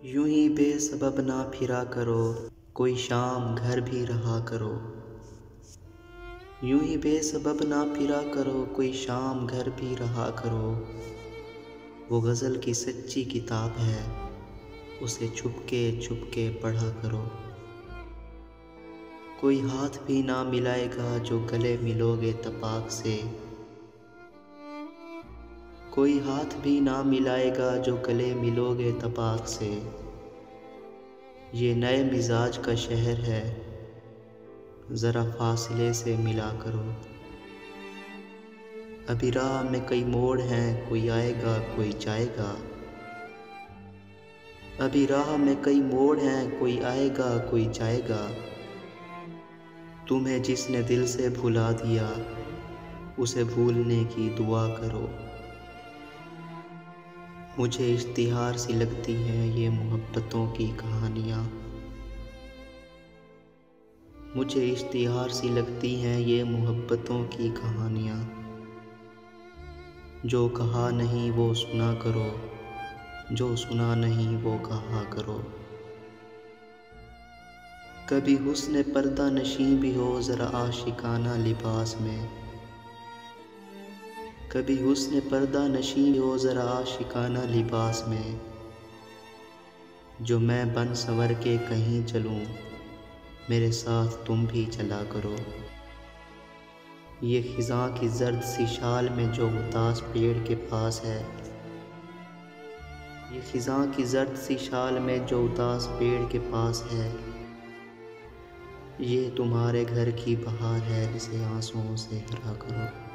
यूं ही बेसबब ना फिरा करो, कोई शाम घर भी रहा करो। यूं ही बेसबब ना फिरा करो, कोई शाम घर भी रहा करो। वो गज़ल की सच्ची किताब है, उसे छुपके पढ़ा करो। कोई हाथ भी ना मिलाएगा जो गले मिलोगे तपाक से। कोई हाथ भी ना मिलाएगा जो गले मिलोगे तपाक से। ये नए मिजाज का शहर है, ज़रा फासले से मिला करो। अभी राह में कई मोड़ हैं, कोई आएगा कोई जाएगा। अभी राह में कई मोड़ हैं, कोई आएगा कोई जाएगा। तुम्हें जिसने दिल से भुला दिया, उसे भूलने की दुआ करो। मुझे इश्तिहार सी लगती हैं ये मोहब्बतों की कहानियाँ। मुझे इश्तिहार सी लगती हैं ये मोहब्बतों की कहानियाँ। जो कहा नहीं वो सुना करो, जो सुना नहीं वो कहा करो। कभी हुस्न पर्दा नशीं भी हो ज़रा आशिकाना लिबास में। कभी हुस्न पर्दा नशीं हो ज़रा आशिकाना लिबास में। जो मैं बन संवर के कहीं चलूँ, मेरे साथ तुम भी चला करो। ये खिज़ां की जर्द सी शाल में जो उदास पेड़ के पास है। ये खिज़ां की जर्द सी शाल में जो उदास पेड़ के पास है। ये तुम्हारे घर की बहार है, इसे आंसुओं से हरा करो।